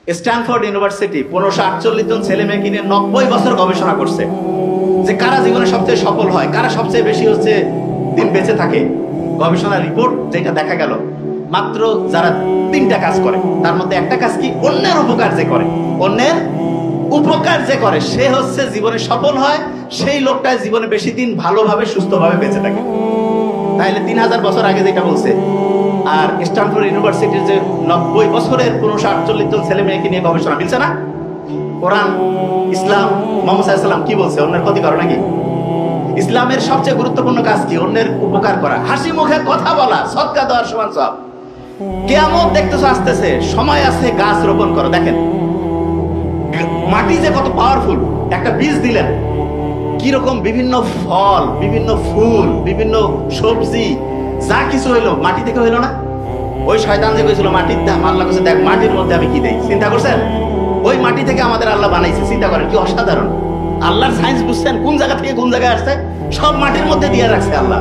Stanford university 1548 জন ছেলে মেয়েকে নিয়ে 90 বছর গবেষণা করছে যে কারা জীবনে সবচেয়ে সফল হয়, কারা সবচেয়ে বেশি দিন বেঁচে থাকে। গবেষণা রিপোর্ট যেটা দেখা গেল, মাত্র যারা 3টা কাজ করে, তার মধ্যে একটা কাজ কি, অন্যের উপকার যে করে, অন্যের উপকার যে করে সে জীবনে সফল হয়, সেই লোকটা জীবনে বেশি দিন ভালোভাবে সুস্থভাবে বেঁচে থাকে। তাইলে 3000 বছর আগে যেটা বলছে, আর স্ট্যানফোর্ড ইউনিভার্সিটির যে 90 বছরের 1548 জন ছেলে মেয়েকে নিয়ে গবেষণা, মিলছে না? কোরআন, ইসলাম, মুহাম্মদ সাল্লাল্লাহু আলাইহি ওয়াসাল্লাম কি বলছে? অন্যের ক্ষতি করো নাকি? ইসলামের সবচেয়ে গুরুত্বপূর্ণ কাজ কি? অন্যের উপকার করা, হাসি মুখে কথা বলা, সদকা দেওয়ার সমান সব। কিয়ামত দেখতেছো আসতেছে, সময় আছে গাছ রোপণ করো। দেখেন মাটি যে কত পাওয়ারফুল। একটা বীজ দিলেন, কিরকম বিভিন্ন ফল, বিভিন্ন ফুল, বিভিন্ন সবজি, যা কিছু হইলো মাটি থেকে হইলো না? ওই শয়তান যে কইছিল মাটির দাম, আল্লাহ কাছে দেখ মাটির মধ্যে আমি কি দেই। চিন্তা করছেন? ওই মাটি থেকে আমাদের আল্লাহ বানাইছে। চিন্তা করেন কি অসাধারণ। আল্লাহর সায়েন্স বুঝছেন? কোন জায়গা থেকে কোন জায়গায় আসছে, সব মাটির মধ্যে দিয়ে রাখছে আল্লাহ।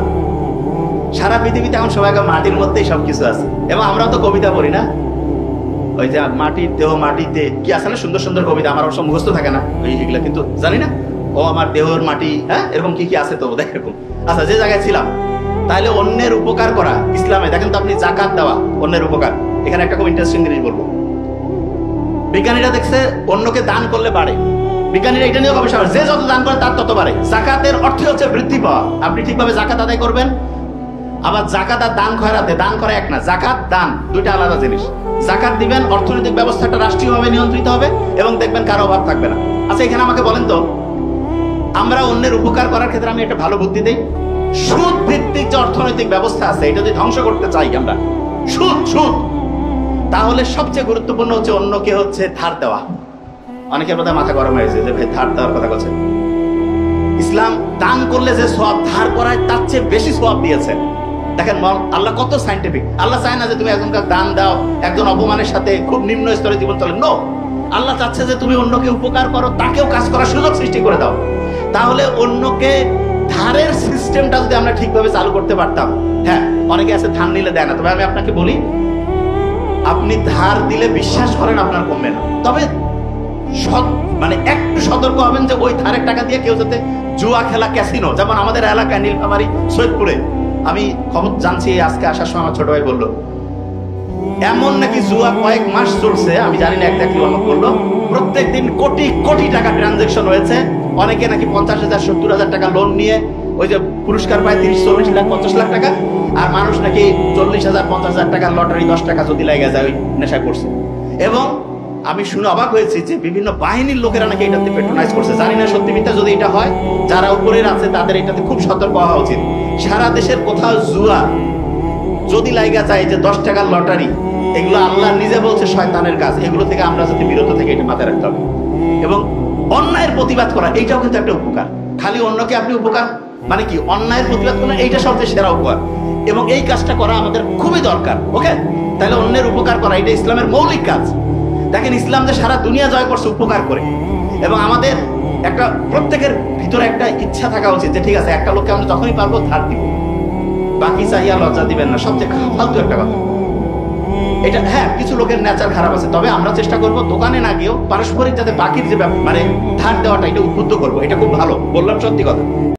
সারা পৃথিবীতে এখন সবাই মাটির মধ্যেই সবকিছু আছে। এবং আমরাও তো কবিতা পড়ি না, ওই যে মাটির দেহ মাটিতে, কি আছে না সুন্দর সুন্দর কবিতা, আমার অবশ্য মুখস্থ থাকে না এইগুলা, কিন্তু জানি না ও আমার দেহর মাটি, হ্যাঁ এরকম কি কি আছে তো দেখ এরকম। আচ্ছা, যে জায়গায় ছিলাম, তাহলে অন্যের উপকার করা ইসলামে দেখেন তো আপনি, জাকাত দেওয়া অন্যের উপকার। এখানে একটা খুব ইন্টারেস্টিং জিনিস বলবো, বিজ্ঞানীরা দেখছে অন্যকে দান করলে বাড়ে। বিজ্ঞানীরা এটা নিয়ে গবেষণা, যে যত দান করে তার তত বাড়ে। জাকাতের অর্থ হচ্ছে বৃদ্ধি পাওয়া। আপনি ঠিকভাবে জাকাত আদায় করবেন। আবার জাকাত আর দান খয়রাতে, দান করা এক না, জাকাত দান দুইটা আলাদা জিনিস। জাকাত দিবেন, অর্থনৈতিক ব্যবস্থাটা রাষ্ট্রীয়ভাবে নিয়ন্ত্রিত হবে এবং দেখবেন কারো অভাব থাকবে না। আচ্ছা, এখানে আমাকে বলেন তো, আমরা অন্যের উপকার করার ক্ষেত্রে আমি একটা ভালো বুদ্ধি দেই। সুদ ভিত্তিক যে অর্থনৈতিক ব্যবস্থা আছে, এটা যদি ধ্বংস করতে চাই আমরা, সুদ, তাহলে সবচেয়ে গুরুত্বপূর্ণ হচ্ছে অন্যকে ধার দেওয়া। অনেকের বোধহয় মাথা গরম হয়েছে যে ভাই ধার দেওয়ার কথা বলছে। ইসলাম দান করলে যে সওয়াব, ধার করায় তার চেয়ে বেশি সওয়াব দিয়েছে। দেখেন আল্লাহ কত সাইন্টিফিক। আল্লাহ চায় না যে তুমি একজনকার দান দাও, একজন অপমানের সাথে খুব নিম্ন স্তরে জীবন চলে। নো, আল্লাহ চাচ্ছে যে তুমি অন্যকে উপকার করো, তাকেও কাজ করার সুযোগ সৃষ্টি করে দাও। তাহলে অন্যকে ধারের সিস্টেমটা যদি আমরা ঠিকভাবে চালু করতে পারতাম। হ্যাঁ, অনেকে আছে ধার নিলে দেয় না, তবে আমি আপনাকে বলি, আপনি ধার দিলে বিশ্বাস করেন আপনার কমবে না। তবে মানে একটু সতর্ক হবেন যে ওই ধারের টাকা দিয়ে কেউ যাতে জুয়া খেলা, ক্যাসিনো, যেমন আমাদের এলাকায় নীলফামারী সৈয়দপুরে আমি খবর জানছি, আজকে আসার সময় আমার ছোট ভাই বললো এমন নাকি জুয়া কয়েক মাস চলছে, আমি জানি না একদম আমাকে বললো, প্রত্যেকদিন কোটি কোটি টাকা ট্রানজাকশন হয়েছে। অনেকে নাকি 50,000 70,000 টাকা লোন নিয়ে ওই যে পুরস্কার পায় 30-40 লাখ 50 লাখ টাকা, আর মানুষ নাকি 40,000 50,000 টাকা লটারি 10 টাকা যদি লেগে যায় ওই নেশা করছে। এবং আমি শুনে অবাক হয়েছি যে বিভিন্ন বাহিনীর লোকেরা নাকি এটাতে পেট্রোনাইজ করছে। জানি না সত্যি মিথ্যা, যদি এটা হয় যারা উপরের আছে তাদের এটাতে খুব সতর্ক হওয়া উচিত। সারা দেশের কোথাও জুয়া যদি লাইগা যায়, যে 10 টাকার লটারি, এগুলো আল্লাহ নিজে বলছে শয়তানের কাজ। এগুলো থেকে আমরা যদি বিরত থেকে এটা মাথায় রাখতে হবে। এবং অন্যায়ের প্রতিবাদ করা, এইটাও কিন্তু একটা উপকার। খালি অন্যকে আপনি উপকার মানে কি, অন্যায়ের প্রতিবাদ করা, এইটা সবচেয়ে সেরা উপকার। এবং এই কাজটা করা আমাদের খুবই দরকার। ওকে, তাহলে অন্যের উপকার করা এটা ইসলামের মৌলিক কাজ। দেখেন ইসলাম যে সারা দুনিয়া জয় করছে উপকার করে। এবং আমাদের একটা প্রত্যেকের ভিতরে একটা ইচ্ছা থাকা উচিত যে ঠিক আছে, একটা লোককে আমরা যখনই পারবো ধার দিব, বাকি চাহিয়া লজ্জা দিবেন না। সবচেয়ে ফালতু একটা কথা এটা। হ্যাঁ, কিছু লোকের নেচার খারাপ আছে, তবে আমরা চেষ্টা করবো দোকানে না গিয়েও পারস্পরিক যাতে বাকির যে মানে ধার দেওয়াটা, এটা উদ্বুদ্ধ করবো। এটা খুব ভালো বললাম, সত্যি কথা।